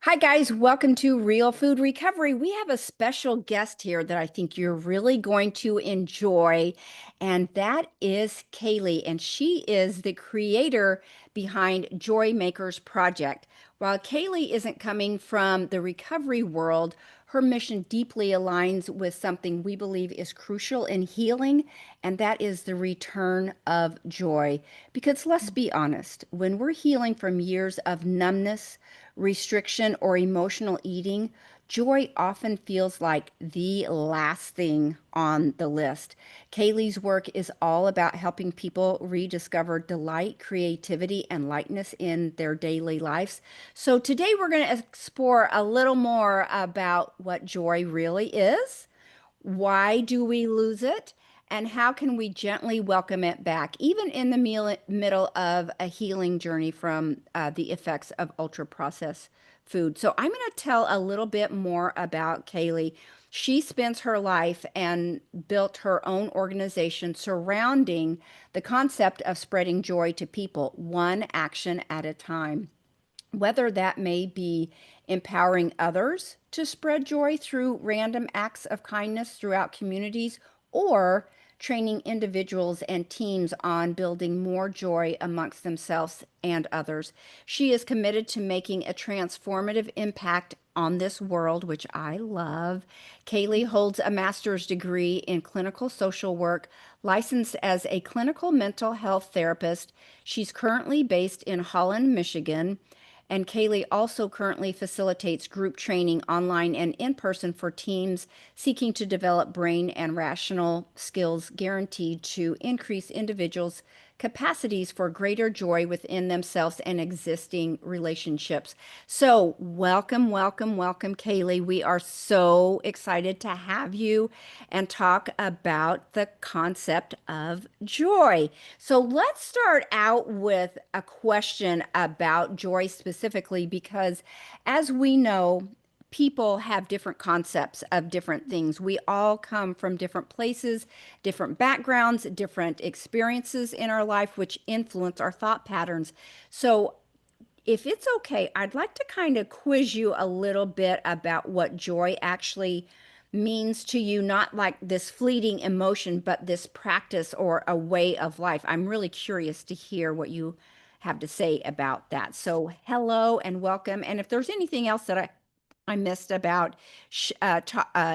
Hi, guys. Welcome to Real Food Recovery. We have a special guest here that I think you're really going to enjoy, and that is Kailey. And she is the creator behind Joy Makers Project. While Kailey isn't coming from the recovery world, her mission deeply aligns with something we believe is crucial in healing, and that is the return of joy. Because let's be honest, when we're healing from years of numbness, restriction, or emotional eating, joy often feels like the last thing on the list. Kaylee's work is all about helping people rediscover delight, creativity, and lightness in their daily lives. So today we're going to explore a little more about what joy really is. Why do we lose it? And how can we gently welcome it back, even in the middle of a healing journey from the effects of ultra processed food? So, I'm going to tell a little bit more about Kailey. She spends her life and built her own organization surrounding the concept of spreading joy to people, one action at a time, whether that may be empowering others to spread joy through random acts of kindness throughout communities, or training individuals and teams on building more joy amongst themselves and others. She is committed to making a transformative impact on this world, which I love. Kailey holds a master's degree in clinical social work, licensed as a clinical mental health therapist. She's currently based in Holland, Michigan, and Kailey also currently facilitates group training online and in person for teams seeking to develop brain and rational skills guaranteed to increase individuals' capacities for greater joy within themselves and existing relationships. So, welcome, welcome, welcome, Kailey. We are so excited to have you and talk about the concept of joy. So let's start out with a question about joy specifically, because as we know, people have different concepts of different things. We all come from different places, different backgrounds, different experiences in our life, which influence our thought patterns. So if it's okay, I'd like to kind of quiz you a little bit about what joy actually means to you, not like this fleeting emotion, but this practice or a way of life. I'm really curious to hear what you have to say about that. So, hello and welcome. And if there's anything else that I missed about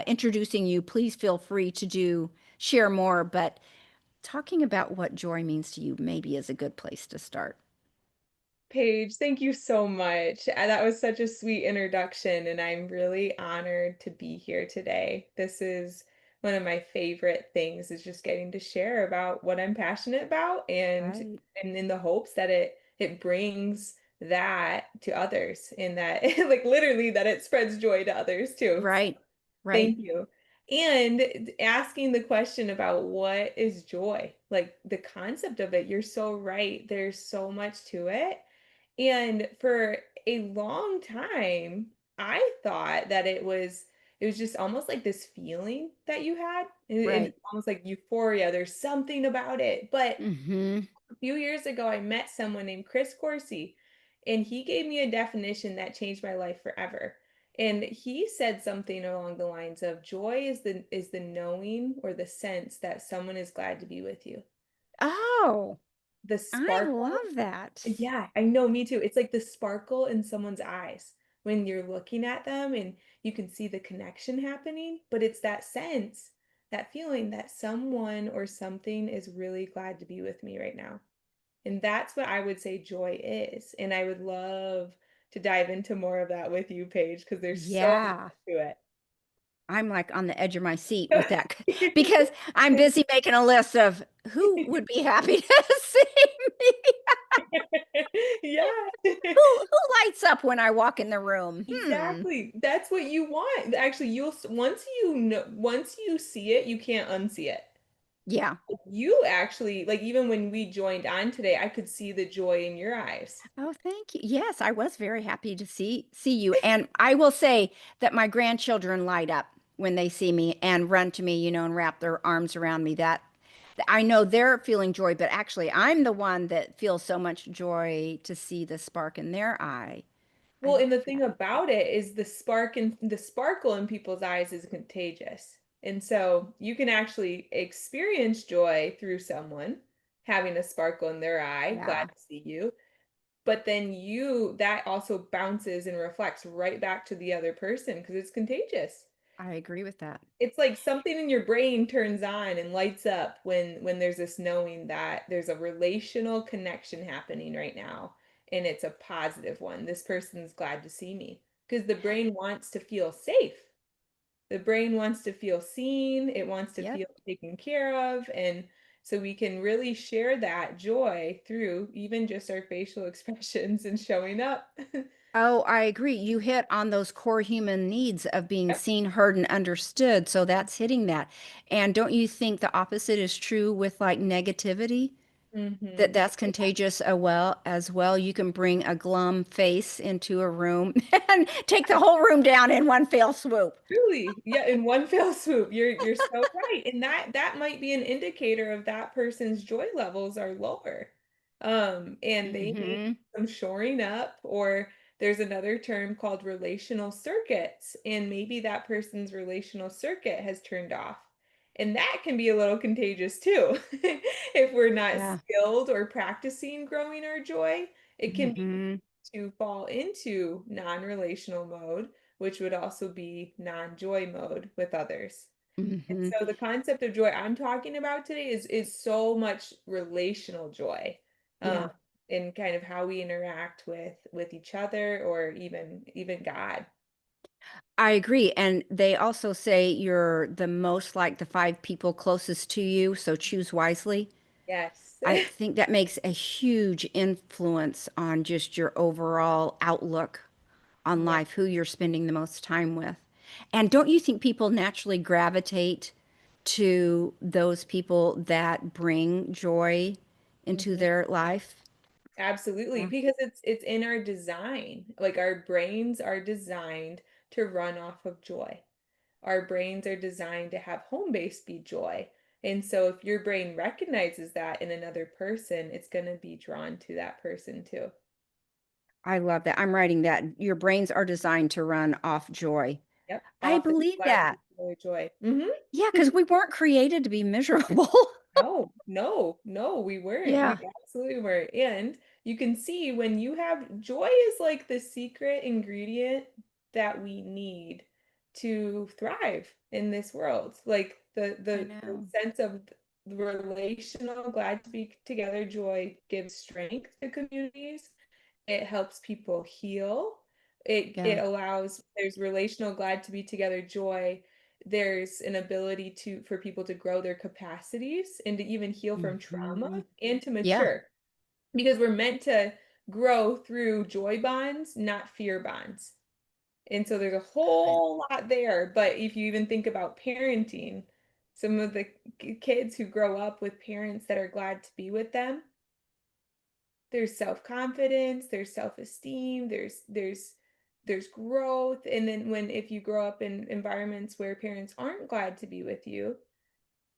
introducing you, please feel free to share more. But talking about what joy means to you maybe is a good place to start. Paige, thank you so much. That was such a sweet introduction, and I'm really honored to be here today. This is one of my favorite things is just getting to share about what I'm passionate about Right. and in the hopes that it brings that to others and that like literally that it spreads joy to others too. Right. Right. Thank you. And asking the question about what is joy, like the concept of it, you're so right. There's so much to it. And for a long time, I thought that it was just almost like this feeling that you had and Right. almost like euphoria. There's something about it. But Mm-hmm. a few years ago, I met someone named Chris Corsi, and he gave me a definition that changed my life forever. And he said something along the lines of joy is the knowing or the sense that someone is glad to be with you. Oh, The I sparkle. love that. Yeah, I know, me too. It's like the sparkle in someone's eyes when you're looking at them and you can see the connection happening, but it's that sense, that feeling that someone or something is really glad to be with me right now. And that's what I would say joy is. And I would love to dive into more of that with you, Paige, because there's so Yeah. much to I'm like on the edge of my seat with that because it. I'm busy making a list of who would be happy to see me. Yeah. Who lights up when I walk in the room? Hmm. Exactly. That's what you want. Actually, once you know, once you see it, you can't unsee it. Yeah. You actually, like even when we joined on today, I could see the joy in your eyes. Oh, thank you. Yes, I was very happy to see you. And I will say that my grandchildren light up when they see me and run to me, and wrap their arms around me. That I know they're feeling joy, but actually I'm the one that feels so much joy to see the spark in their eye. I Well, love and the thing that. about it is the sparkle in people's eyes is contagious. And so you can actually experience joy through someone having a sparkle in their eye, glad Yeah, to see you. But then that also bounces and reflects right back to the other person because it's contagious. I agree with that. It's like something in your brain turns on and lights up when there's this knowing that there's a relational connection happening right now, and it's a positive one. This person's glad to see me because the brain wants to feel safe. The brain wants to feel seen, it wants to Yep. feel taken care of, and so we can really share that joy through even just our facial expressions and showing up. Oh, I agree. You hit on those core human needs of being Yep. seen, heard, and understood. So that's hitting that. And don't you think the opposite is true with like negativity? That Mhm. that's contagious as well. You can bring a glum face into a room and take the whole room down in one fell swoop. Truly, yeah, in one fell swoop. You're so right. And that might be an indicator of that person's joy levels are lower. And they need Hmm. some shoring up, or there's another term called relational circuits, and maybe that person's relational circuit has turned off. And that can be a little contagious too. If we're not Yeah. skilled or practicing growing our joy, it can be Hmm. to fall into non-relational mode, which would also be non-joy mode with others. And Hmm. so the concept of joy I'm talking about today is so much relational joy, um, Yeah, in kind of how we interact with each other or even God. I agree. And they also say you're the most like the five people closest to you, so choose wisely. Yes. I think that makes a huge influence on just your overall outlook on Yeah. life, who you're spending the most time with. And don't you think people naturally gravitate to those people that bring joy into Mhm. their life? Absolutely, Yeah, because it's in our design. Like our brains are designed to run off of joy. Our brains are designed to have home base be joy. And so if your brain recognizes that in another person, it's going to be drawn to that person too. I love that. I'm writing that. Your brains are designed to run off joy. Yep. I Often believe glad to that. share joy. Yeah, because we weren't created to be miserable. No, no, no, we weren't. We Yeah, absolutely weren't. And you can see when you have joy is like the secret ingredient that we need to thrive in this world. Like I the know. sense of the relational, glad to be together joy gives strength to communities. It helps people heal. It Yeah. allows there's relational glad to be together joy. There's an ability to for people to grow their capacities and to even heal from trauma Hmm. and to Yeah, mature because we're meant to grow through joy bonds, not fear bonds. And so there's a I, whole lot there. But if you even think about parenting, some of the kids who grow up with parents that are glad to be with them, there's self-confidence, there's self-esteem, there's growth. And then when if you grow up in environments where parents aren't glad to be with you,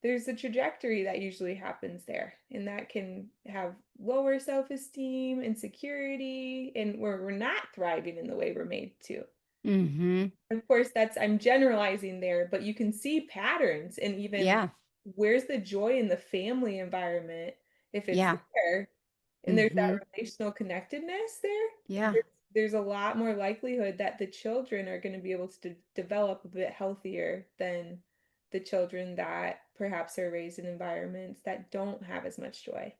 there's a trajectory that usually happens there. And that can have lower self-esteem, insecurity, and we're not thriving in the way we're made to. hmm. Of course, that's I'm generalizing there, but you can see patterns and even Yeah, where's the joy in the family environment if it's yeah. there and there's Hmm. that relational connectedness there, Yeah. there's a lot more likelihood that the children are going to be able to develop a bit healthier than the children that perhaps are raised in environments that don't have as much joy.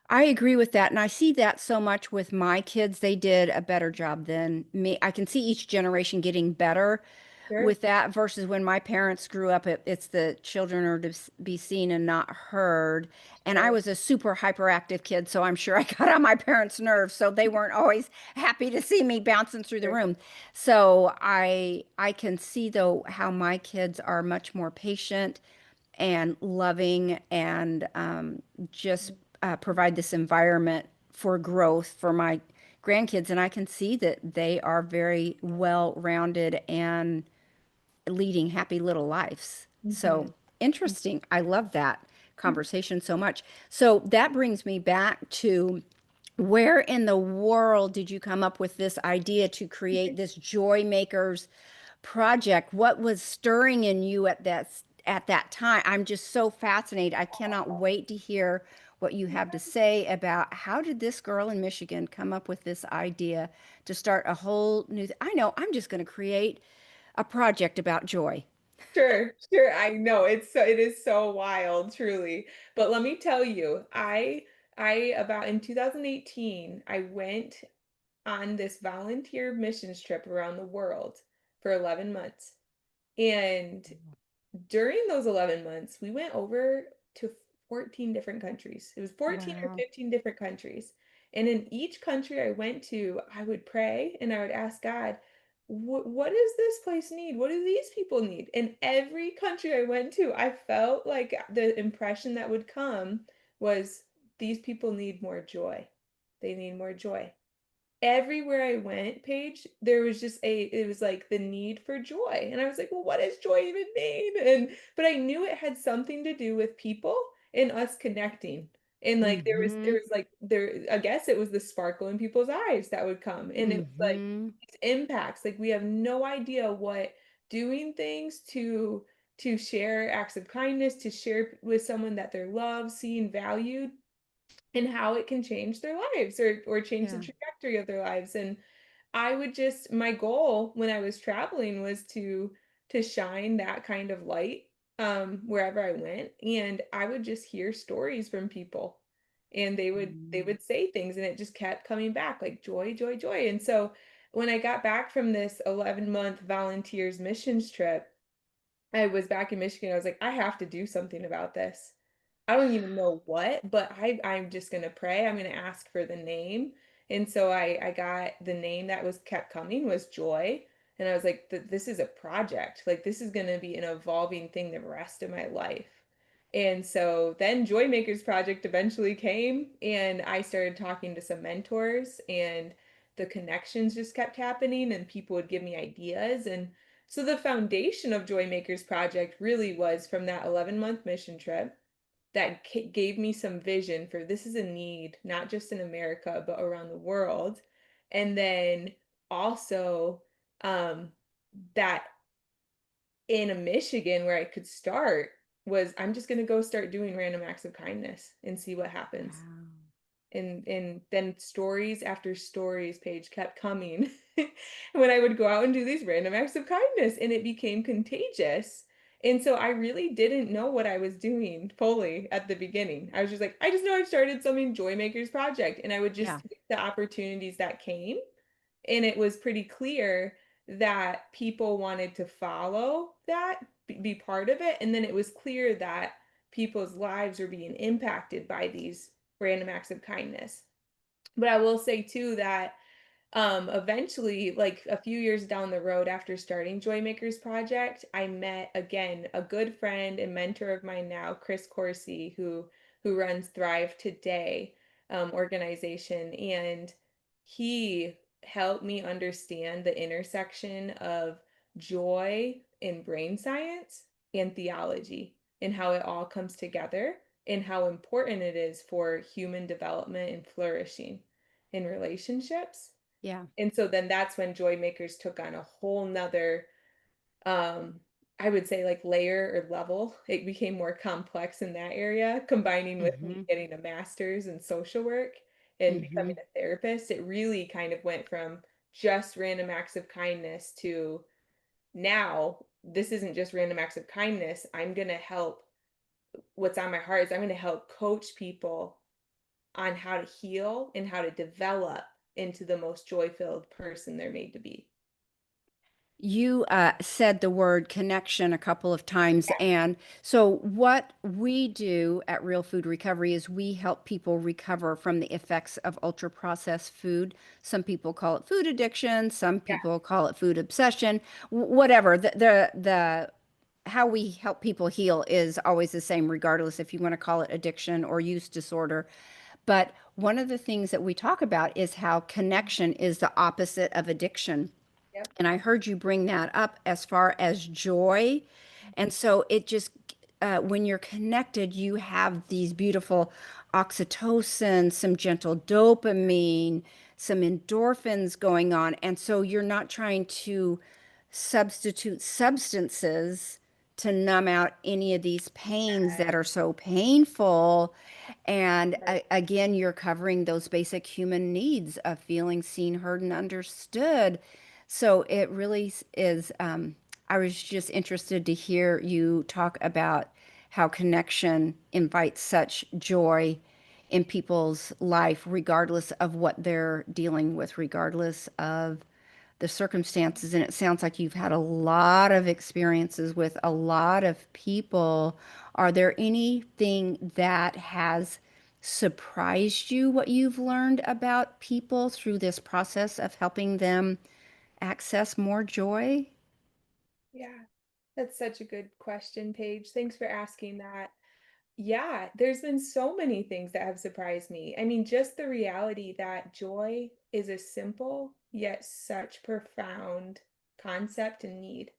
I agree with that. And I see that so much with my kids. They did a better job than me. I can see each generation getting better Sure, with that versus when my parents grew up, it's the children are to be seen and not heard. And I sure. was a super hyperactive kid, so I'm sure I got on my parents' nerves. So they weren't always happy to see me bouncing through the Sure. room. So I can see though how my kids are much more patient and loving and just provide this environment for growth for my grandkids. And I can see that they are very well rounded and leading happy little lives. Mhm. So interesting. I love that conversation so much. So that brings me back to Where in the world did you come up with this idea to create this Joy Makers project? What was stirring in you at that time? I'm just so fascinated. I cannot wait to hear what you have to say about how did this girl in Michigan come up with this idea to start a whole new I know I'm just going to create a project about joy. Sure, sure. I know it is so wild, truly. But let me tell you, I about in 2018, I went on this volunteer missions trip around the world for 11 months. And during those 11 months, we went over to 14 different countries. It was 14 or Wow. 15 different countries. And in each country I went to, I would pray and I would ask God, what does this place need? What do these people need? In every country I went to, I felt like the impression that would come was these people need more joy. They need more joy. Everywhere I went, Paige, there was just it was like the need for joy. And I was like, well, what does joy even mean? But I knew it had something to do with people and us connecting. And like there Mm-hmm. was like I guess it was the sparkle in people's eyes that would come. And it was like Mm-hmm. these impacts. Like we have no idea what doing things to share acts of kindness, to share with someone that they're loved, seeing valued and how it can change their lives or change the Yeah. trajectory of their lives. And I would just my goal when I was traveling was to shine that kind of light wherever I went, and I would just hear stories from people, and they Mm. would say things and it just kept coming back like joy, joy, joy. And so when I got back from this 11-month volunteers missions trip, I was back in Michigan. I was like, I have to do something about this. I don't even know what, but I'm just gonna pray. I'm gonna ask for the name. And so I got the name that was kept coming was Joy. And I was like, this is a project. Like this is gonna be an evolving thing the rest of my life. And so then Joy Makers Project eventually came and I started talking to some mentors and the connections just kept happening and people would give me ideas. And so the foundation of Joy Makers Project really was from that 11-month mission trip that gave me some vision for this is a need, not just in America, but around the world. And then also um, that in a Michigan where I could start was I'm just going to go start doing random acts of kindness and see what happens. Wow. And then stories after stories page kept coming when I would go out and do these random acts of kindness and it became contagious. And so I really didn't know what I was doing fully at the beginning. I was just like, I just know I've started something Joy Makers Project, and I would Yeah. just take the opportunities that came. And it was pretty clear that people wanted to follow that, be part of it. And then it was clear that people's lives were being impacted by these random acts of kindness. But I will say too that eventually, like a few years down the road after starting Joy Makers Project, I met again a good friend and mentor of mine now, Chris Corsi, who runs Thrive Today organization, and he helped me understand the intersection of joy in brain science and theology and how it all comes together and how important it is for human development and flourishing in relationships. Yeah. And so then that's when Joy Makers took on a whole nother, um, I would say like layer or level. It became more complex in that area, combining with me Mm-hmm. getting a master's in social work and Mm-hmm. becoming a therapist. It really kind of went from just random acts of kindness to now this isn't just random acts of kindness. I'm going to help what's on my heart is I'm going to help coach people on how to heal and how to develop into the most joy-filled person they're made to be. You said the word connection a couple of times. And so, what we do at Real Food Recovery is we help people recover from the effects of ultra processed food. Some people call it food addiction, some Yeah. people call it food obsession, whatever. How we help people heal is always the same, regardless if you want to call it addiction or use disorder. But one of the things that we talk about is how connection is the opposite of addiction. Yep. And I heard you bring that up as far as joy. And so it just, when you're connected, you have these beautiful oxytocin, some gentle dopamine, some endorphins going on. And so you're not trying to substitute substances to numb out any of these pains that are so painful. And Right. again, you're covering those basic human needs of feeling seen, heard, and understood. So it really is. I was just interested to hear you talk about how connection invites such joy in people's life, regardless of what they're dealing with, regardless of the circumstances. And it sounds like you've had a lot of experiences with a lot of people. Are there anything that has surprised you, what you've learned about people through this process of helping them access more joy? Yeah, that's such a good question, Paige. Thanks for asking that. Yeah, there's been so many things that have surprised me. I mean, just the reality that joy is a simple yet such profound concept and need.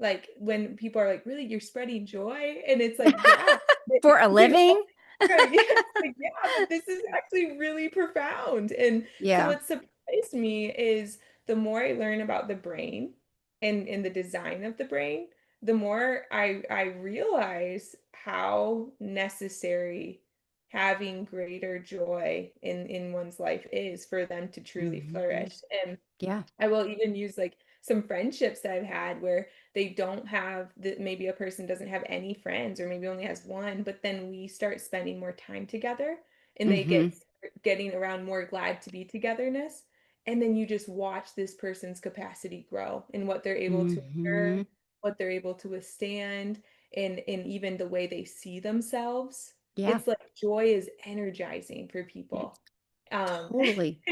Like when people are like, "Really, you're spreading joy?" And it's like, "Yeah." For a You know? living? Right, yeah, it's like, yeah, but this is actually really profound, and so Yeah, what surprised me is the more I learn about the brain and the design of the brain, the more I realize how necessary having greater joy in one's life is for them to truly hmm, flourish, and yeah, I will even use like some friendships that I've had where they don't have maybe a person doesn't have any friends or maybe only has one, but then we start spending more time together and they hmm, getting around more glad to be togetherness. And then you just watch this person's capacity grow and what they're able to hmm, endure, what they're able to withstand, and even the way they see themselves. yeah, It's like joy is energizing for yeah, people. Um, totally.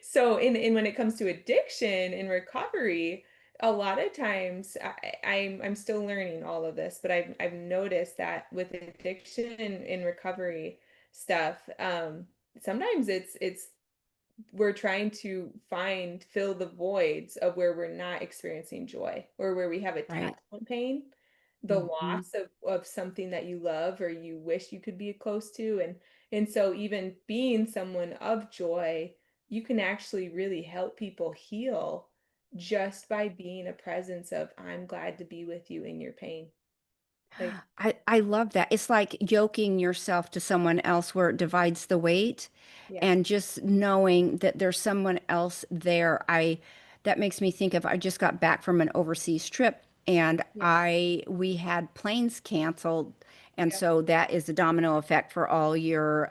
so in when it comes to addiction and recovery, a lot of times I'm still learning all of this, but I've noticed that with addiction and recovery stuff, sometimes it's we're trying to fill the voids of where we're not experiencing joy or where we have Right. attachment pain, the Hmm. loss of something that you love or you wish you could be close to. And so even being someone of joy, you can actually really help people heal just by being a presence of I'm glad to be with you in your pain. Like, I love that. It's like yoking yourself to someone else where it divides the weight yeah, and just knowing that there's someone else there. That makes me think of I just got back from an overseas trip and yeah, we had planes canceled. And yeah, so that is a domino effect for all your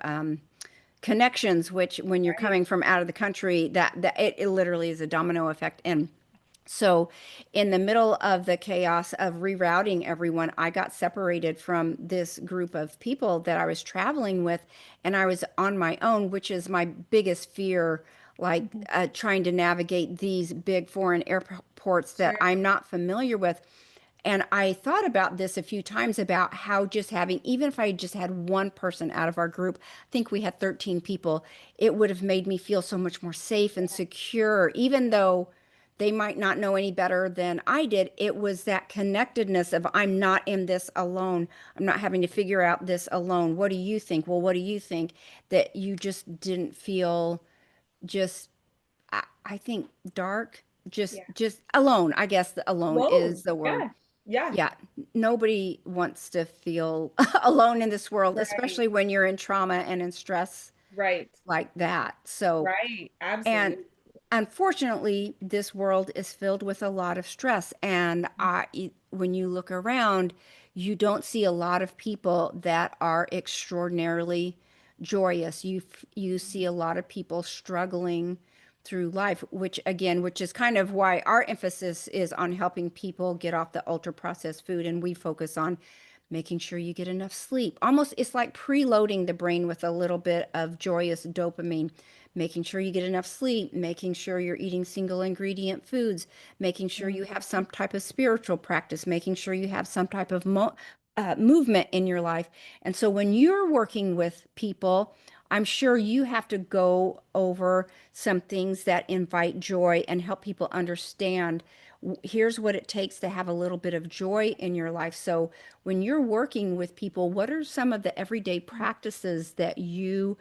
connections, which when you're right. coming from out of the country, it literally is a domino effect. And so, in the middle of the chaos of rerouting everyone, I got separated from this group of people that I was traveling with, and I was on my own, which is my biggest fear, like Mhm. trying to navigate these big foreign airports that Sure. I'm not familiar with. And I thought about this a few times about how just having, even if I just had one person out of our group, I think we had 13 people, it would have made me feel so much more safe and secure, even though they might not know any better than I did. It was that connectedness of I'm not in this alone. I'm not having to figure out this alone. What do you think? Well, what do you think? That you just didn't feel just I think dark, Yeah. just alone. I guess the alone is Alone. the word. Yeah. Yeah. Yeah, nobody wants to feel alone in this world, Right. especially when you're in trauma and in stress Right. like that. So, Right. and Absolutely. unfortunately, this world is filled with a lot of stress. And when you look around, you don't see a lot of people that are extraordinarily joyous. You see a lot of people struggling through life, which is kind of why our emphasis is on helping people get off the ultra processed food. And we focus on making sure you get enough sleep. Almost, it's like preloading the brain with a little bit of joyous dopamine, making sure you get enough sleep, making sure you're eating single ingredient foods, making sure you Mhm. have some type of spiritual practice, making sure you have some type of movement in your life. And so when you're working with people, I'm sure you have to go over some things that invite joy and help people understand here's what it takes to have a little bit of joy in your life. So, when you're working with people, what are some of the everyday practices that you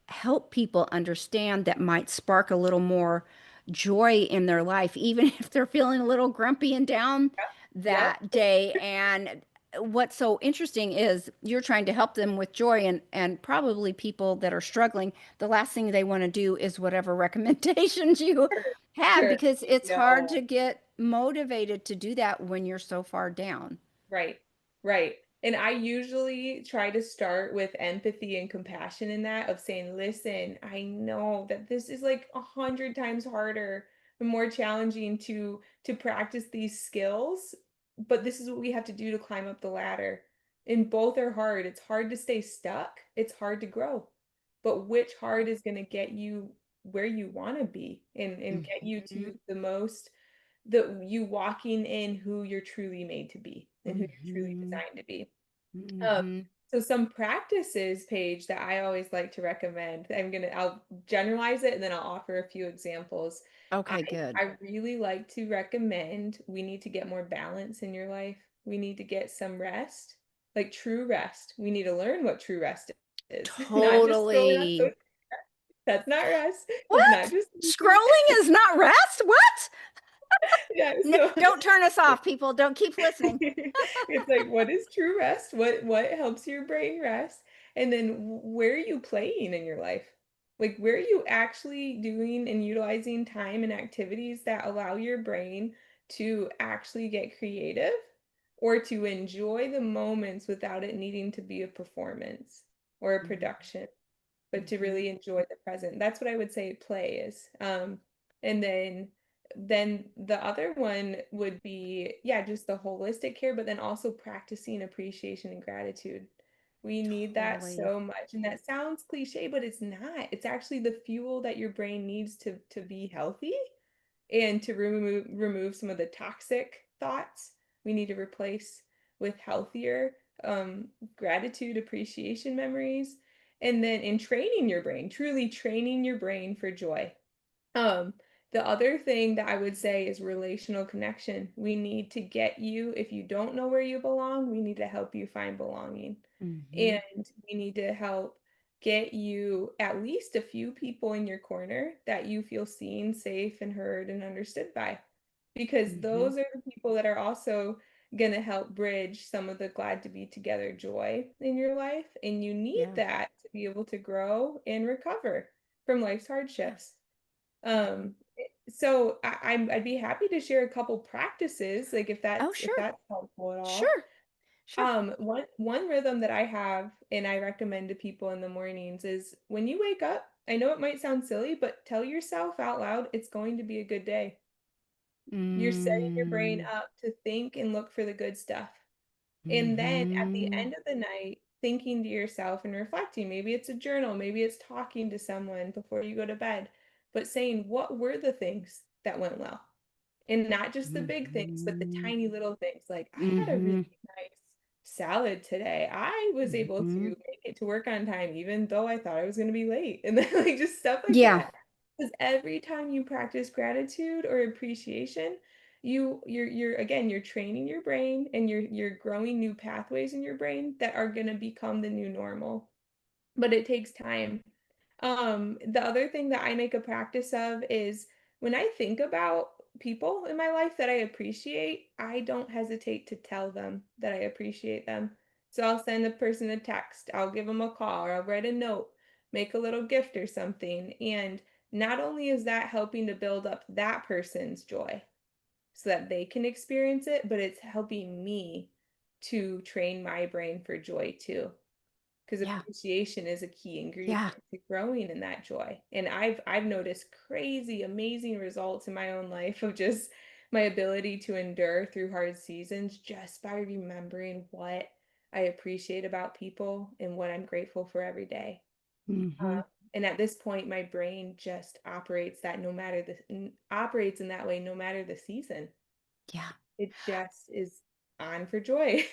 help people understand that might spark a little more joy in their life, even if they're feeling a little grumpy and down Yep. that day? And what's so interesting is you're trying to help them with joy, and probably people that are struggling, the last thing they want to do is whatever recommendations you have, Sure. because it's hard No. to get motivated to do that when you're so far down. Right, right. And I usually try to start with empathy and compassion in that of saying, listen, I know that this is like 100 times harder and more challenging to practice these skills, but this is what we have to do to climb up the ladder. And both are hard. It's hard to stay stuck. It's hard to grow. But which hard is going to get you where you want to be and get you Mhm, to the most the you walking in who you're truly made to be and who you're truly mhm, designed to be. Um, mhm. so some practices page that I always like to recommend. I'll generalize it and then I'll offer a few examples. I Okay, good. I really like to recommend we need to get more balance in your life. We need to get some rest, like true rest. We need to learn what true rest is, not just scrolling on social. Totally. That's not rest. It's not What? just Scrolling is not rest? What? yeah. N So Don't turn us off, people. Don't keep listening. It's like, what is true rest? What helps your brain rest? And then where are you playing in your life? Like where are you actually doing and utilizing time and activities that allow your brain to actually get creative or to enjoy the moments without it needing to be a performance or a Mhm, production? But to mhm, really enjoy the present. That's what I would say play is. And then the other one would be, yeah, just the holistic care, but then also practicing appreciation and gratitude. We need that totally. so much. And that sounds cliche, but it's not. It's actually the fuel that your brain needs to be healthy and to remove some of the toxic thoughts. We need to replace with healthier gratitude, appreciation memories, and then in training your brain, truly training your brain for joy. Um, the other thing that I would say is relational connection. We need to get you, if you don't know where you belong, we need to help you find belonging. Mhm, And we need to help get you at least a few people in your corner that you feel seen, safe, and heard and understood by. Because mhm. those are the people that are also going to help bridge some of the glad to be together joy in your life. And you need Yeah, that to be able to grow and recover from life's yeah, hardships. yeah. So I'd be happy to share a couple practices, like Oh, if sure, that's helpful at all. sure, sure. One rhythm that I have and I recommend to people in the mornings is when you wake up, I know it might sound silly, but tell yourself out loud, it's going to be a good day. You're setting your brain Mm, up to think and look for the good stuff. And then at the mhm. end of the night, thinking to yourself and reflecting, maybe it's a journal, maybe it's talking to someone before you go to bed, but saying, what were the things that went well? And not just the big things, but the Mhm, tiny little things like I had a really mhm, nice salad today. I was able to mhm. make it to work on time, even though I thought I was going to be late. And then like just stuff like Yeah, that. Because every time you practice gratitude or appreciation, you're again you're training your brain and you're growing new pathways in your brain that are going to become the new normal. But it takes time. The other thing that I make a practice of is when I think about people in my life that I appreciate, I don't hesitate to tell them that I appreciate them. So I'll send a person a text, I'll give them a call, or I'll write a note, make a little gift or something. And not only is that helping to build up that person's joy so that they can experience it, but it's helping me to train my brain for joy too. Because yeah, appreciation is a key ingredient yeah. to growing in that joy. And I've noticed crazy, amazing results in my own life of just my ability to endure through hard seasons just by remembering what I appreciate about people and what I'm grateful for every day. Mhm. And at this point, my brain just operates in that way no matter the season. Yeah. It just is on for joy.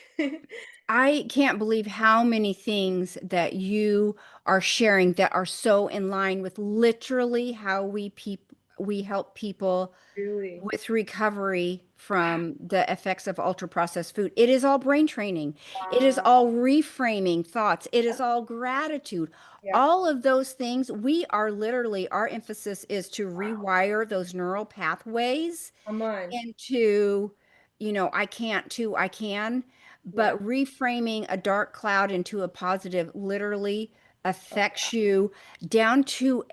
I can't believe how many things that you are sharing that are so in line with literally how we help people Really. with recovery from the effects of ultra processed food. It is all brain training. It is Wow. all reframing thoughts. It is all gratitude. Yep. All of those things, we are literally, our emphasis is to rewire those neural pathways Come on. into, I can't to I can, Yeah. but reframing a dark cloud into a positive literally Oh, affects you down to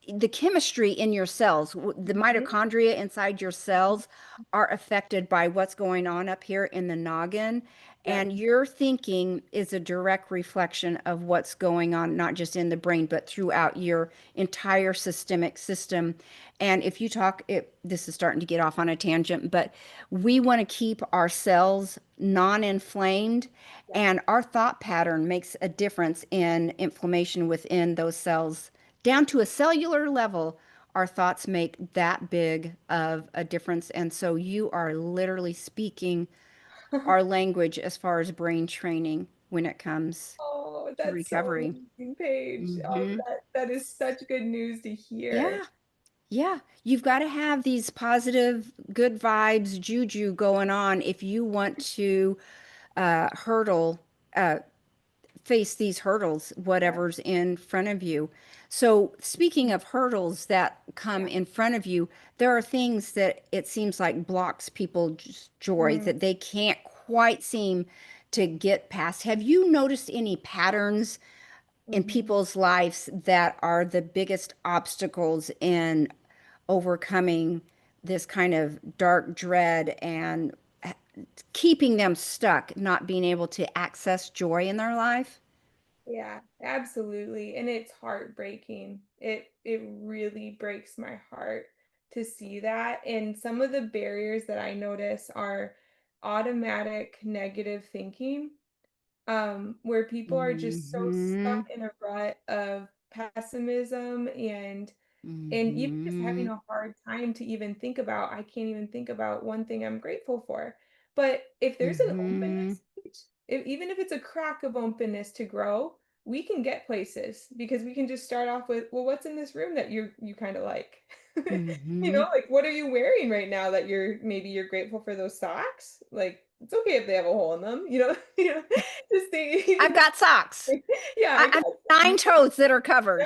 the chemistry in your cells, the mhm. mitochondria inside your cells are affected by what's going on up here in the noggin. Yep. And your thinking is a direct reflection of what's going on, not just in the brain, but throughout your entire systemic system. And if you talk, this is starting to get off on a tangent, but we want to keep our cells non-inflamed, Yep. and our thought pattern makes a difference in inflammation within those cells down to a cellular level. Our thoughts make that big of a difference. And so you are literally speaking our language as far as brain training when it comes Oh, to that's so recovery. amazing, Paige. Oh, Hmm. that is such good news to hear. Yeah. Yeah. You've got to have these positive, good vibes, juju going on if you want to hurdle, uh, face these hurdles, Yeah. whatever's in front of you. So, speaking of hurdles that come Yeah. in front of you, there are things that it seems like blocks people's joy Mm, that they can't quite seem to get past. Have you noticed any patterns in mhm. people's lives that are the biggest obstacles in overcoming this kind of dark dread and keeping them stuck, not being able to access joy in their life? Yeah, absolutely. And it's heartbreaking. It really breaks my heart to see that. And some of the barriers that I notice are automatic negative thinking, where people are just so stuck Hmm. in a rut of pessimism and even just having Hmm. a hard time to even think about, I can't even think about one thing I'm grateful for. But if there's an Hmm. openness, even if it's a crack of openness to grow, we can get places because we can just start off with, well, what's in this room that you kind of like? Hmm. Like what are you wearing right now that maybe you're grateful for those socks? Like it's okay if they have a hole in them, just think I've even got socks. yeah, I've exactly. 9 toes that are covered.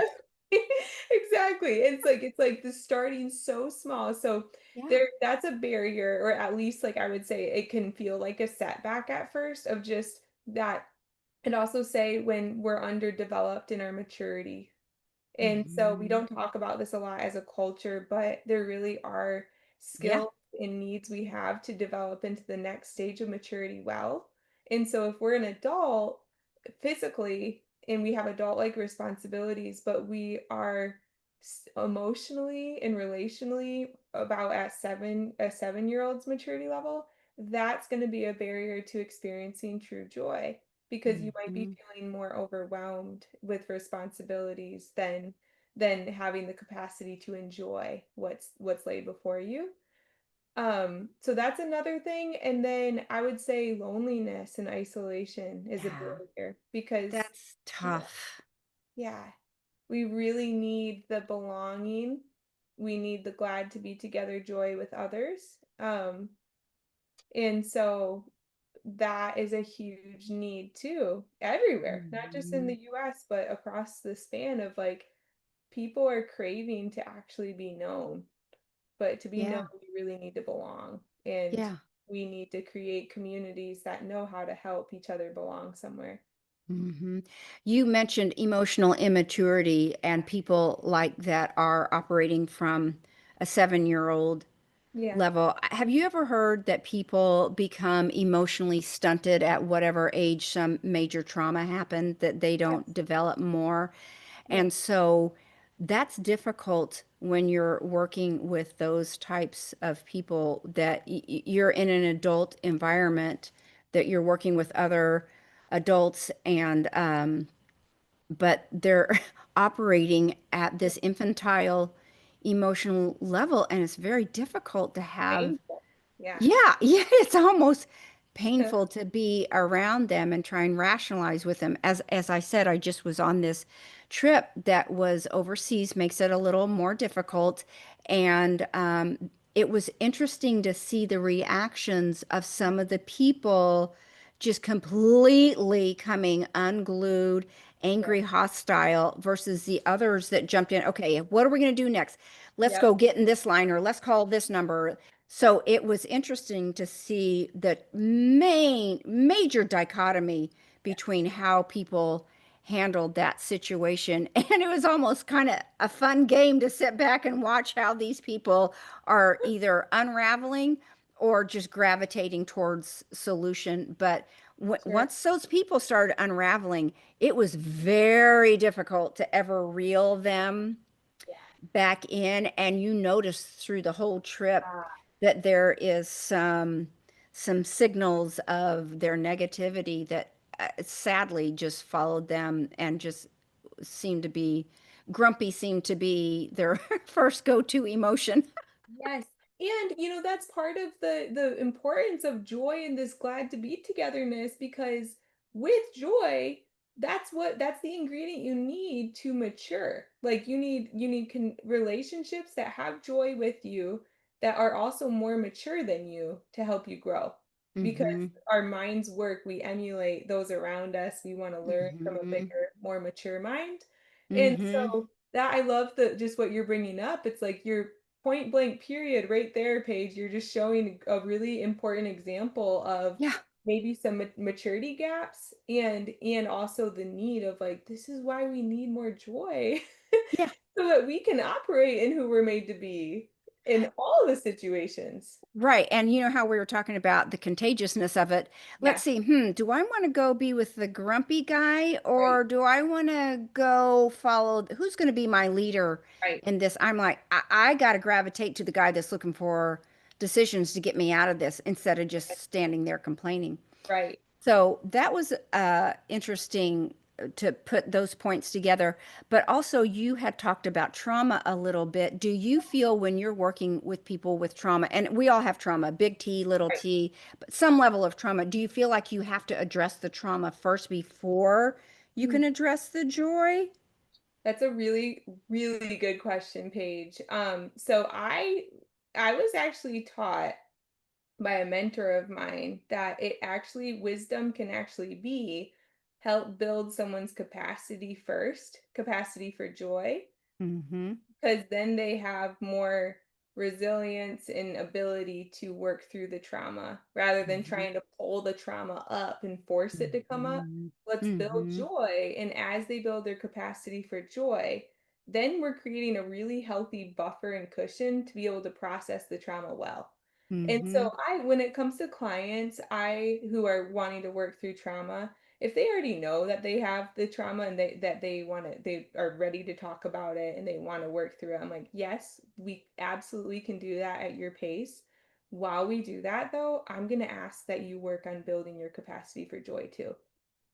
Exactly. It's like the starting so small. So Yeah. that's a barrier, or at least like I would say it can feel like a setback at first of just that. And also say when we're underdeveloped in our maturity, and so we Hmm. don't talk about this a lot as a culture, but there really are Yeah. skills and needs we have to develop into the next stage of maturity well. And so if we're an adult physically and we have adult-like responsibilities, but we are emotionally and relationally about at a 7-year-old's maturity level, that's going to be a barrier to experiencing true joy because you might be Hmm. feeling more overwhelmed with responsibilities than having the capacity to enjoy what's laid before you. So that's another thing. And then I would say loneliness and isolation is a Yeah. barrier because That's yeah, tough. yeah, we really need the belonging. We need the glad to be together joy with others. And so that is a huge need too, everywhere, not just in Hmm. the US, but across the span of like people are craving to actually be known. But to be known, Yeah. we really need to belong. And Yeah. we need to create communities that know how to help each other belong somewhere. Hmm. You mentioned emotional immaturity and people like that are operating from a 7-year-old Yeah. level. Have you ever heard that people become emotionally stunted at whatever age some major trauma happened, that they don't Yes. develop more? Yeah. And so that's difficult when you're working with those types of people that you're in an adult environment, that you're working with other adults, and but they're operating at Yeah. this infantile emotional level, and it's very difficult to have. Painful. Yeah. Yeah, yeah, it's almost painful to be around them and try and rationalize with them. As I said, I just was on this trip that was overseas, makes it a little more difficult. And it was interesting to see the reactions of some of the people just completely coming unglued, Right. angry, hostile versus the others that jumped in. Okay, what are we going to do next? Let's Yep. go get in this line or let's call this number. So it was interesting to see the major dichotomy between how people handled that situation. And it was almost kind of a fun game to sit back and watch how these people are either unraveling or just gravitating towards solution. But Sure. once those people started unraveling, it was very difficult to ever reel them Yeah. back in. And you notice through the whole trip Ah, that there is some signals of their negativity that sadly just followed them and just seemed to be grumpy seemed to be their first go-to emotion. yes. And that's part of the importance of joy and this glad to be togetherness, because with joy, that's the ingredient you need to mature. Like you need relationships that have joy with you, that are also more mature than you, to help you grow. Because Mm-hmm. our minds work, we emulate those around us. We want to learn from a Mm-hmm. bigger, more mature mind. And Mm-hmm. so that, I love the just what you're bringing up. It's like you're point blank period right there, Paige. You're just showing a really important example of Yeah. maybe some maturity gaps, and also the need of, like, this is why we need more joy, Yeah. so that we can operate in who we're made to be in all the situations. Right. And you know how we were talking about the contagiousness of it. Let's Yeah. see. Do I want to go be with the grumpy guy Right. or do I want to go follow who's going to be my leader Right. in this? I'm like, I got to gravitate to the guy that's looking for decisions to get me out of this instead of just standing there complaining. Right. So that was interesting to put those points together. But also, you had talked about trauma a little bit. Do you feel when you're working with people with trauma, and we all have trauma, big T, little Right. t, but some level of trauma, do you feel like you have to address the trauma first before you Mm. can address the joy? That's a really, really good question, Paige. So I was actually taught by a mentor of mine that it actually wisdom can actually be help build someone's capacity first, capacity for joy, Mm-hmm. because then they have more resilience and ability to work through the trauma rather than Mm-hmm. trying to pull the trauma up and force it to come up. Mm-hmm. Let's build Mm-hmm. joy. And as they build their capacity for joy, then we're creating a really healthy buffer and cushion to be able to process the trauma well. And Mm-hmm. so when it comes to clients, who are wanting to work through trauma, if they already know that they have the trauma, and they are ready to talk about it and they want to work through it, I'm like, yes, we absolutely can do that at your pace. While we do that, though, I'm going to ask that you work on building your capacity for joy too.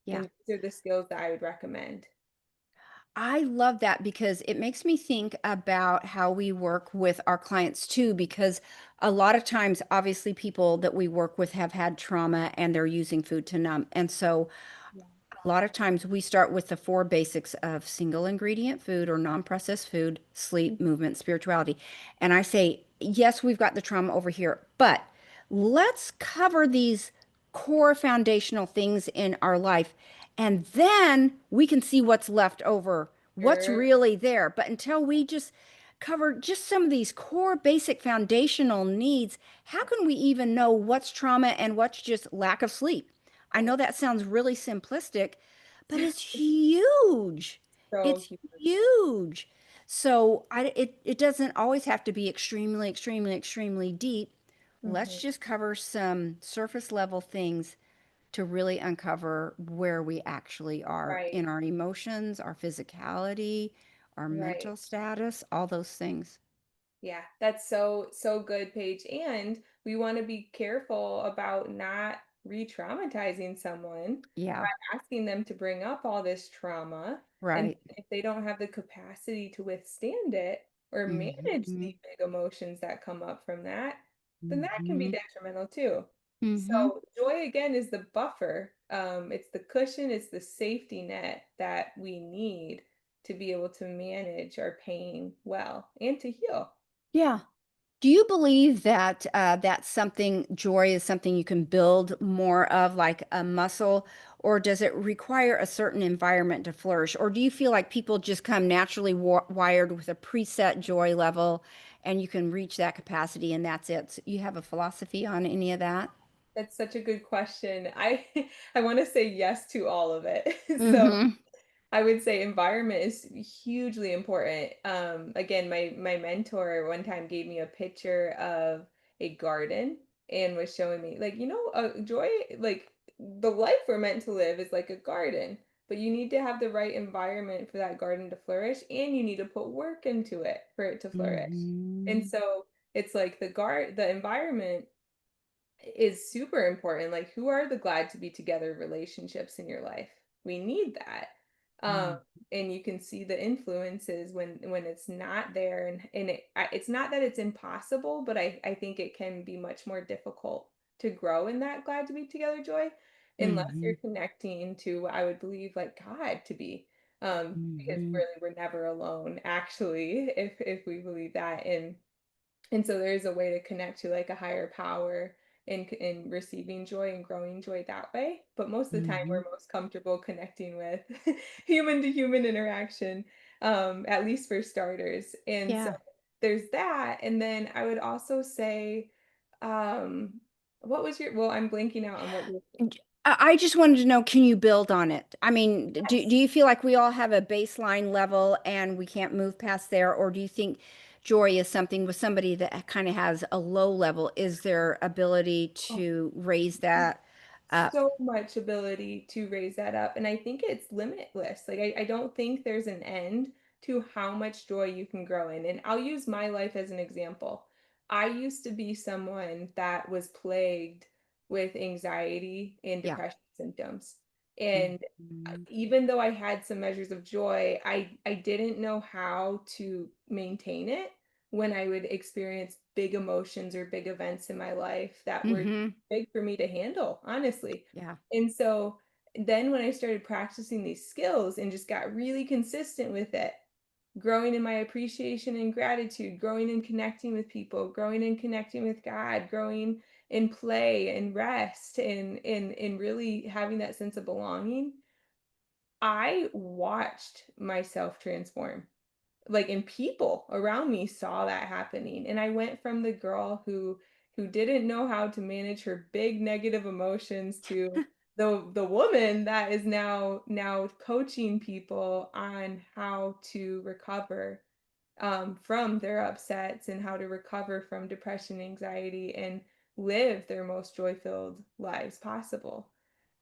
Yeah. And these are the skills that I would recommend. I love that because it makes me think about how we work with our clients too, because a lot of times, obviously, people that we work with have had trauma and they're using food to numb. And so Yeah. a lot of times we start with the four basics of single ingredient food or non-processed food, sleep, movement, spirituality. And I say, yes, we've got the trauma over here, but let's cover these core foundational things in our life. And then we can see what's left over, what's Sure. really there. But until we just cover just some of these core basic foundational needs, how can we even know what's trauma and what's just lack of sleep? I know Right. that sounds really simplistic, but it's huge. So It's huge. huge. So it doesn't always have to be extremely, extremely, extremely deep. Let's Mhm. just cover some surface level things to really uncover where we actually are Right. in our emotions, our physicality, our Right. mental status, all those things. Yeah, that's so good, Paige. And we want to be careful about not re-traumatizing someone by Yeah, asking them to bring up all this trauma. And right. if they don't have the capacity to withstand it or manage Hmm. the big emotions that come up from that, then that can be Hmm. detrimental too. Mhm. So joy again is the buffer. It's the cushion, it's the safety net that we need to be able to manage our pain well and to heal. Yeah. Do you believe that that's something, joy is something you can build more of, like a muscle, or does it require a certain environment to flourish? Or do you feel like people just come naturally wired with a preset joy level and you can reach that capacity and that's it? So you have a philosophy on any of that? That's such a good question. I want to say yes to all of it. So Mm-hmm. I would say environment is hugely important. Again, my mentor one time gave me a picture of a garden and was showing me like, joy, like the life we're meant to live is like a garden, but you need to have the right environment for that garden to flourish, and you need to put work into it for it to flourish. And Mm-hmm. so it's like the environment is super important. Like, who are the glad to be together relationships in your life? We need that. Um, and you can see the influences when it's not there, it's not that it's impossible, but I think it can be much more difficult to grow in that glad to be together joy unless Mm-hmm. you're connecting to what I would believe like God to be. Because Mm-hmm. really we're never alone, actually, if we believe that. And so there's a way to connect to like a higher power in receiving joy and growing joy that way. But most of the time, Mm-hmm. we're most comfortable connecting with human to human interaction, at least for starters. And so Yeah. there's that. And then I would also say, um, what was your, well, I'm blanking out on what your, I just wanted to know, can you build on it? I mean, do yes. you feel like we all have a baseline level and we can't move past there? Or do you think joy is something with somebody that kind of has a low level? Is there ability to raise that up? So much ability to raise that up. And I think it's limitless. Like, I don't think there's an end to how much joy you can grow in. And I'll use my life as an example. I used to be someone that was plagued with anxiety and Yeah. depression symptoms. And Mhm. even though I had some measures of joy, I didn't know how to maintain it when I would experience big emotions or big events in my life that were Mm-hmm. big for me to handle, honestly. Yeah. And so then when I started practicing these skills and just got really consistent with it, growing in my appreciation and gratitude, growing and connecting with people, growing and connecting with God, growing in play and rest and really having that sense of belonging, I watched myself transform, like, and people around me saw that happening, and I went from the girl who didn't know how to manage her big negative emotions to the woman that is now coaching people on how to recover from their upsets and how to recover from depression, anxiety, and live their most joy-filled lives possible.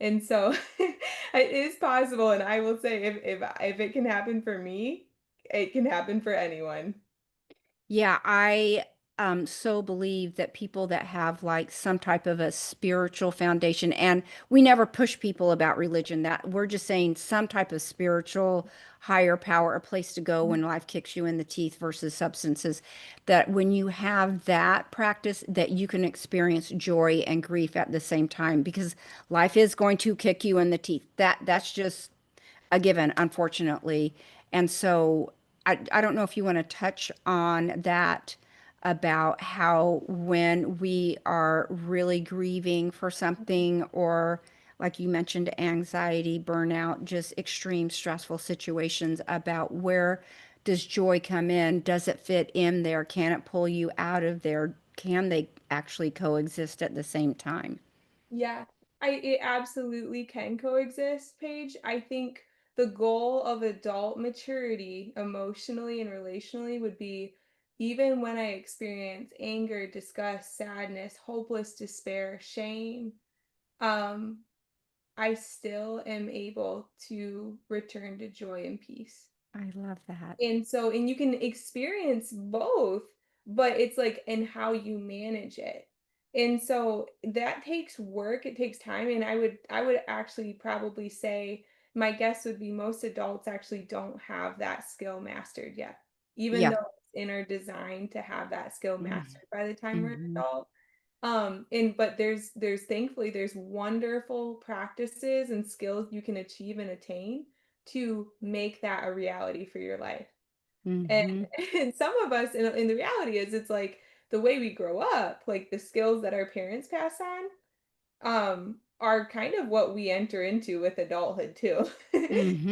And so it is possible, and I will say if it can happen for me, it can happen for anyone. Yeah, I so believe that people that have like some type of a spiritual foundation, and we never push people about religion, that we're just saying some type of spiritual higher power, a place to go when life kicks you in the teeth versus substances, that when you have that practice, that you can experience joy and grief at the same time because life is going to kick you in the teeth. That's just a given, unfortunately. And so I don't know if you want to touch on that about how when we are really grieving for something, or like you mentioned, anxiety, burnout, just extreme stressful situations, about where does joy come in? Does it fit in there? Can it pull you out of there? Can they actually coexist at the same time? Yeah, it absolutely can coexist, Paige. I think the goal of adult maturity, emotionally and relationally, would be even when I experience anger, disgust, sadness, hopeless despair, shame, um, I still am able to return to joy and peace. I love that. And you can experience both, but it's like in how you manage it. And so that takes work, it takes time, and I would actually probably say my guess would be most adults actually don't have that skill mastered yet. Even Yeah. though it's in our design to have that skill mastered by the time we're an Mm-hmm. adult, And but there's thankfully there's wonderful practices and skills you can achieve and attain to make that a reality for your life. And Mm-hmm. and some of us in the reality is it's like the way we grow up, like the skills that our parents pass on, are kind of what we enter into with adulthood too.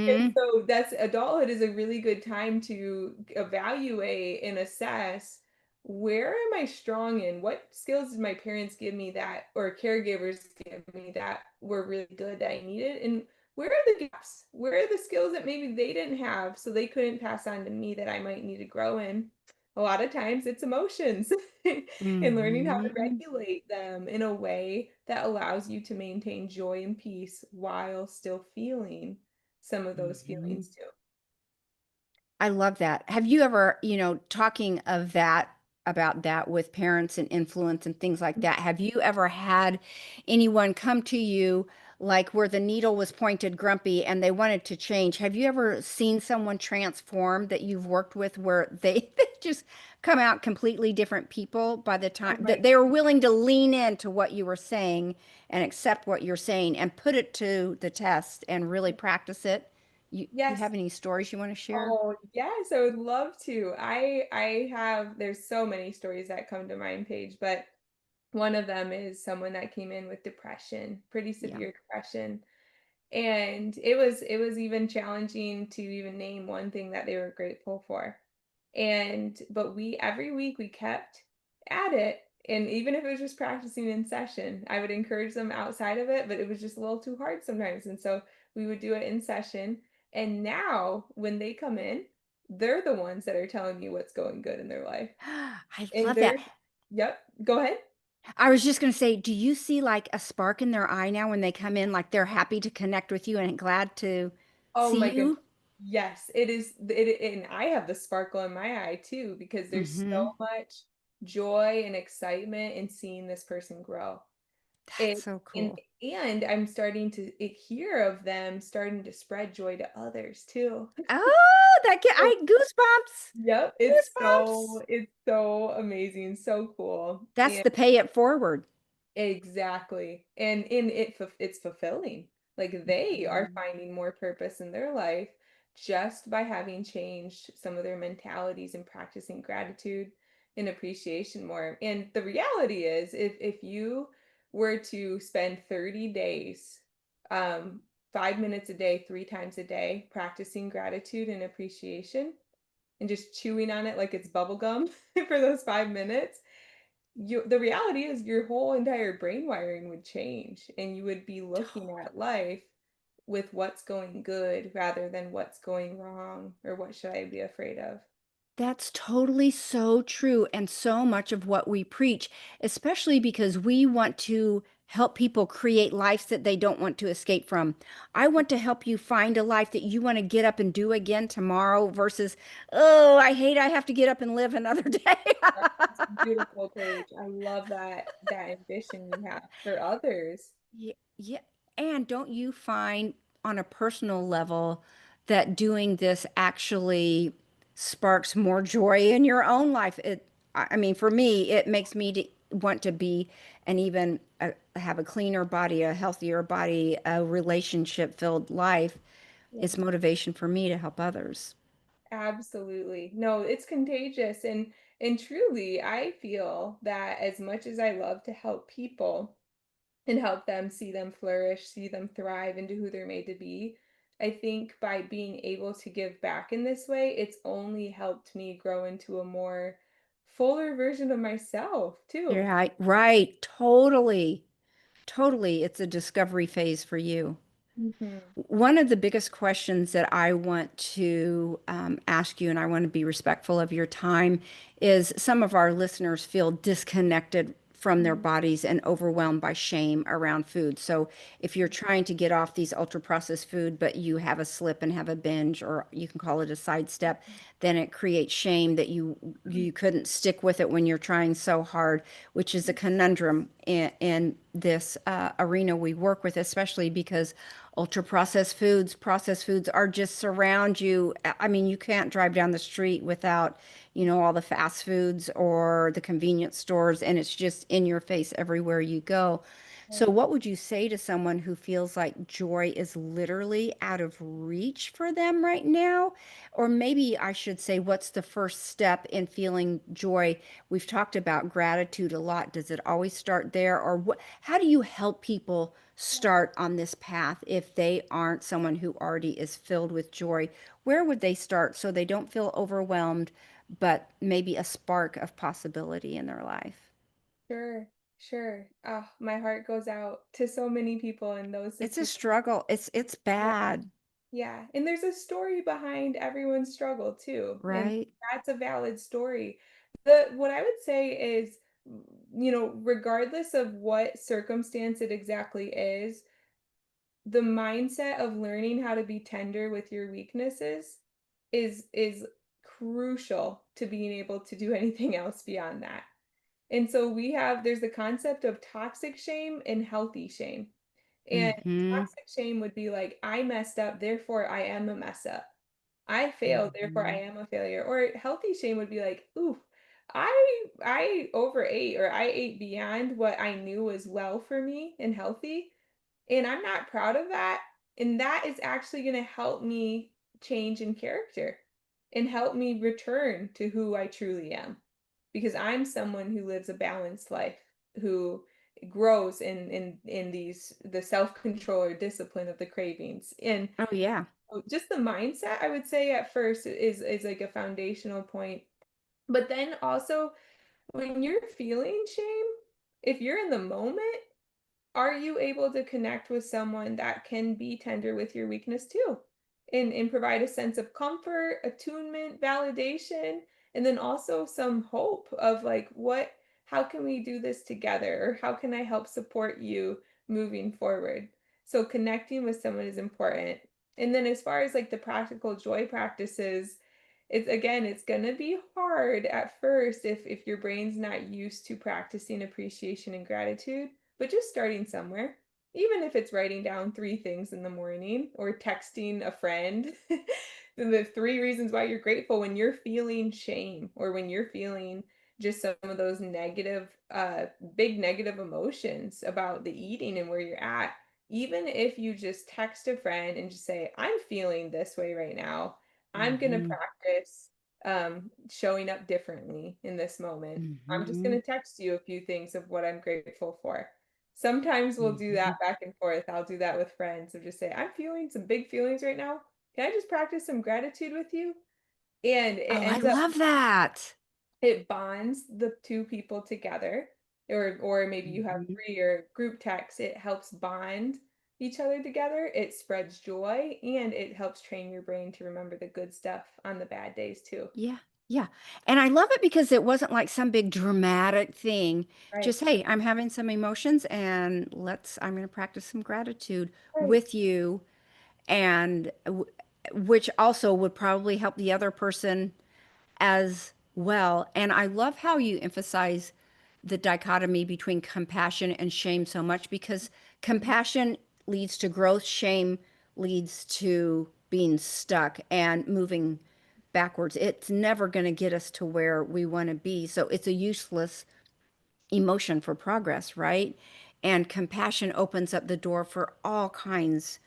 And Mm-hmm. so that's adulthood is a really good time to evaluate and assess where am I strong in? What skills did my parents give me that or caregivers give me that were really good that I needed? And where are the gaps? Where are the skills that maybe they didn't have so they couldn't pass on to me that I might need to grow in? A lot of times it's emotions. And learning how to Mm-hmm. regulate them in a way that allows you to maintain joy and peace while still feeling some of those Mm-hmm. feelings too. I love that. Have you ever, talking of that, about that with parents and influence and things like that, have you ever had anyone come to you like where the needle was pointed grumpy and they wanted to change? Have you ever seen someone transform that you've worked with where they, they just come out completely different people by the time Oh that my they were willing to lean into what you were saying and accept what you're saying and put it to the test and really practice it? You yes. have any stories you want to share? Oh, yes, I would love to. I have there's so many stories that come to mind, Paige, but one of them is someone that came in with depression, pretty Yeah. severe depression. And it was even challenging to even name one thing that they were grateful for. And but we every week we kept at it, and even if it was just practicing in session, I would encourage them outside of it, but it was just a little too hard sometimes. And so we would do it in session. And now when they come in, they're the ones that are telling me what's going good in their life. I And love that. they're yep, go ahead. I was just going to say, do you see like a spark in their eye now when they come in, like they're happy to connect with you and glad to Oh see my goodness. you? Yes, it is and I have the sparkle in my eye too because there's Mm-hmm. so much joy and excitement in seeing this person grow. That's It so and cool. and I'm starting to hear of them starting to spread joy to others too. Oh, that get So, I goosebumps. yep, Goosebumps. it's so amazing, so cool. That's the pay it forward. Exactly, and in it's fulfilling. Like, they are Mhm. finding more purpose in their life just by having changed some of their mentalities and practicing gratitude and appreciation more, and the reality is if you were to spend 30 days, um, 5 minutes a day, 3 times a day, practicing gratitude and appreciation and just chewing on it like it's bubble gum for those 5 minutes, the reality is your whole entire brain wiring would change and you would be looking at life with what's going good rather than what's going wrong or what should I be afraid of. That's totally so true. And so much of what we preach, especially because we want to help people create lives that they don't want to escape from. I want to help you find a life that you want to get up and do again tomorrow versus, oh, I hate I have to get up and live another day. That's beautiful, Paige. I love that ambition you have for others. Yeah, yeah. And don't you find on a personal level that doing this actually sparks more joy in your own life? I mean, for me, it makes me to want to be and even have a cleaner body, a healthier body, a relationship-filled life. It's Yes. motivation for me to help others. Absolutely. No, it's contagious and truly I feel that as much as I love to help people, and help them see them flourish, see them thrive into who they're made to be. I think by being able to give back in this way, it's only helped me grow into a more fuller version of myself, too. Yeah, right. Totally. Totally. It's a discovery phase for you. Mhm. One of the biggest questions that I want to ask you, and I want to be respectful of your time, is some of our listeners feel disconnected from their Mhm. bodies and overwhelmed by shame around food. So if you're trying to get off these ultra processed food, but you have a slip and have a binge, or you can call it a sidestep, then it creates shame that you couldn't stick with it when you're trying so hard, which is a conundrum in this arena we work with, especially because ultra processed foods are just surround you. I mean, you can't drive down the street without all the fast foods or the convenience stores, and it's just in your face everywhere you go. So, Right. what would you say to someone who feels like joy is literally out of reach for them right now? Or maybe I should say, what's the first step in feeling joy? We've talked about gratitude a lot. Does it always start there? Or how do you help people start on this path if they aren't someone who already is filled with joy? Where would they start so they don't feel overwhelmed, but maybe a spark of possibility in their life? Sure, sure. Oh, my heart goes out to so many people in those It's a situations. struggle. It's bad, Yeah, and there's a story behind everyone's struggle too, and right? that's a valid story. The what I would say is, regardless of what circumstance it exactly is, the mindset of learning how to be tender with your weaknesses is crucial to being able to do anything else beyond that. And so there's the concept of toxic shame and healthy shame. And Mm-hmm. toxic shame would be like, I messed up, therefore I am a mess up. I failed, therefore I Mm-hmm. am a failure. Or healthy shame would be like, ooh, I overate or I ate beyond what I knew was well for me and healthy. And I'm not proud of that. And that is actually going to help me change in character and help me return to who I truly am. Because I'm someone who lives a balanced life, who grows in the self-control or discipline of the cravings. And Oh, yeah. just the mindset, I would say at first is like a foundational point. But then also when you're feeling shame, if you're in the moment, are you able to connect with someone that can be tender with your weakness too? And provide a sense of comfort, attunement, validation, and then also some hope of like, how can we do this together? Or how can I help support you moving forward? So connecting with someone is important. And then as far as like the practical joy practices, it's gonna be hard at first if your brain's not used to practicing appreciation and gratitude, but just starting somewhere, even if it's writing down 3 things in the morning or texting a friend, the 3 reasons why you're grateful when you're feeling shame or when you're feeling just some of those big negative emotions about the eating and where you're at. Even if you just text a friend and just say, "I'm feeling this way right now. I'm gonna Mm-hmm. practice, showing up differently in this moment. I'm just Mm-hmm. gonna text you a few things of what I'm grateful for." Sometimes we'll do Mm-hmm. that back and forth. I'll do that with friends of just say, "I'm feeling some big feelings right now. Can I just practice some gratitude with you?" And it Oh, I ends up love that. it bonds the 2 people together, or maybe you have Mm-hmm. 3 or group text, it helps bond each other together, it spreads joy, and it helps train your brain to remember the good stuff on the bad days too. Yeah, yeah. And I love it because it wasn't like some big dramatic thing. Right, Just, hey, I'm having some emotions and I'm going to practice some gratitude right. with you. And which also would probably help the other person as well. And I love how you emphasize the dichotomy between compassion and shame so much because Mhm. compassion leads to growth, shame leads to being stuck and moving backwards. It's never going to get us to where we want to be. So it's a useless emotion for progress, right? And compassion opens up the door for all kinds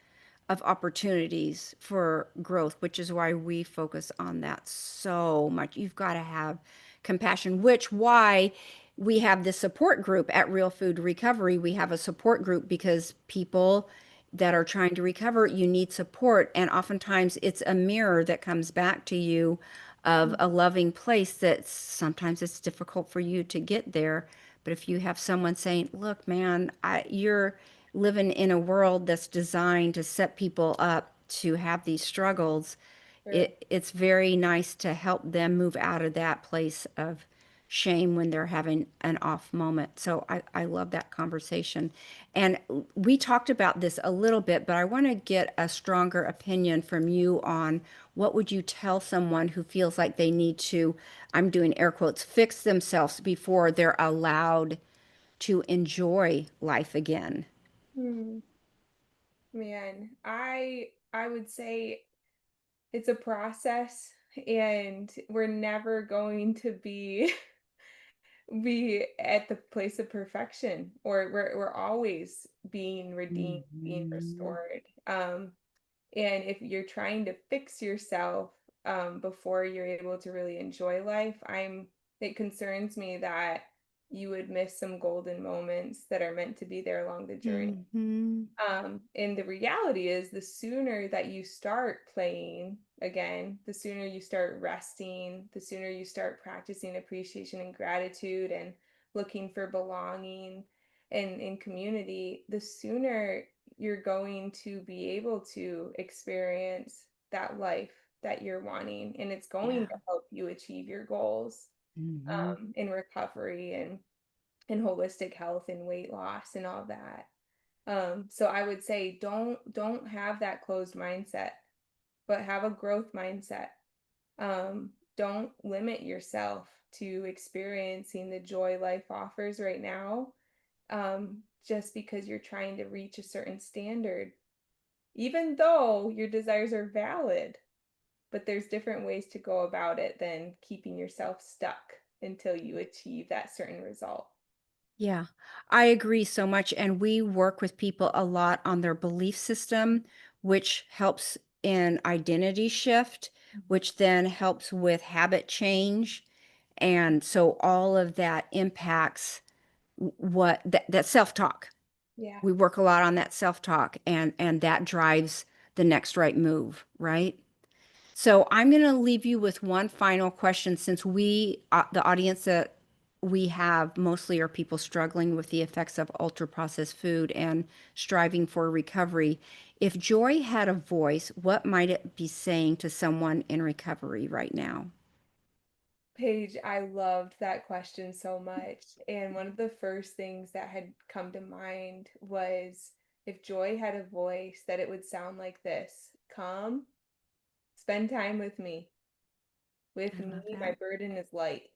of opportunities for growth, which is why we focus on that so much. You've got to have compassion, which why we have this support group at Real Food Recovery. We have a support group because people that are trying to recover, you need support. And oftentimes it's a mirror that comes back to you of Mm, a loving place that sometimes it's difficult for you to get there. But if you have someone saying, look, man, you're living in a world that's designed to set people up to have these struggles, sure. it's very nice to help them move out of that place of shame when they're having an off moment. So I love that conversation. And we talked about this a little bit, but I want to get a stronger opinion from you on what would you tell someone who feels like they need to, I'm doing air quotes, fix themselves before they're allowed to enjoy life again. Hmm, man, I would say it's a process and we're never going to be at the place of perfection, or we're always being redeemed, being Mhm. restored. And if you're trying to fix yourself before you're able to really enjoy life, it concerns me that you would miss some golden moments that are meant to be there along the journey. Mhm. And the reality is, the sooner that you start playing again, the sooner you start resting, the sooner you start practicing appreciation and gratitude and looking for belonging and in community, the sooner you're going to be able to experience that life that you're wanting. And it's going Yeah. to help you achieve your goals Mhm. in recovery and holistic health and weight loss and all that. So I would say don't have that closed mindset, but have a growth mindset. Don't limit yourself to experiencing the joy life offers right now, just because you're trying to reach a certain standard, even though your desires are valid. But there's different ways to go about it than keeping yourself stuck until you achieve that certain result. Yeah, I agree so much. And we work with people a lot on their belief system, which helps in identity shift, Mhm. which then helps with habit change. And so all of that impacts what that self-talk. Yeah. We work a lot on that self-talk and that drives the next right move, right? So I'm going to leave you with one final question since the audience that we have mostly are people struggling with the effects of ultra processed food and striving for recovery. If joy had a voice, what might it be saying to someone in recovery right now? Paige, I loved that question so much. And one of the first things that had come to mind was, if joy had a voice, that it would sound like this: Come, spend time with me. With I love me, my that. burden is light.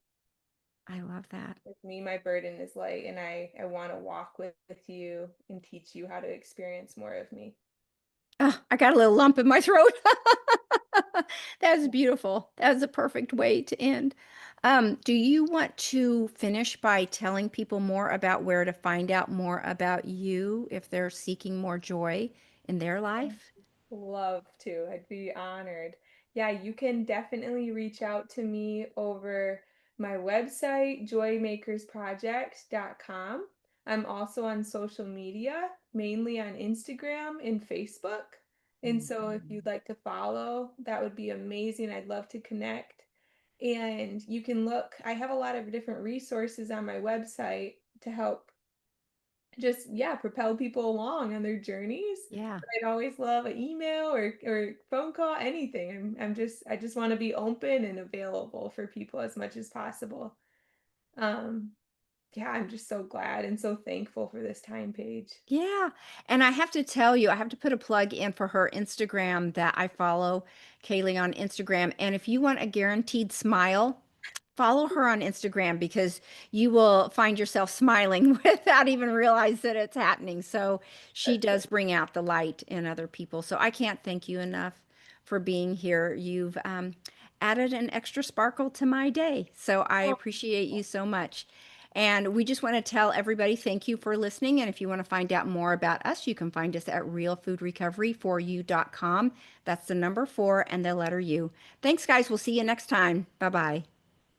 I love that. With me, my burden is light. And I want to walk with you and teach you how to experience more of me. Oh, I got a little lump in my throat. That was beautiful. That was a perfect way to end. Do you want to finish by telling people more about where to find out more about you if they're seeking more joy in their life? Love to. I'd be honored. Yeah, you can definitely reach out to me over my website, joymakersproject.com. I'm also on social media, mainly on Instagram and Facebook. And so if Mhm. you'd like to follow, that would be amazing. I'd love to connect. And you can look, I have a lot of different resources on my website to help just, yeah, propel people along on their journeys. Yeah. But I'd always love an email or phone call, anything. I just want to be open and available for people as much as possible. Um, yeah, I'm just so glad and so thankful for this time, Paige. Yeah. And I have to tell you, I have to put a plug in for her Instagram that I follow Kaylee on Instagram. And if you want a guaranteed smile, follow her on Instagram because you will find yourself smiling without even realize that it's happening. So she does bring out the light in other people. So I can't thank you enough for being here. You've added an extra sparkle to my day. So I Oh, appreciate you so much. And we just want to tell everybody thank you for listening. And if you want to find out more about us, you can find us at realfoodrecovery4u.com. That's the number 4 and the letter U. Thanks, guys. We'll see you next time. Bye bye.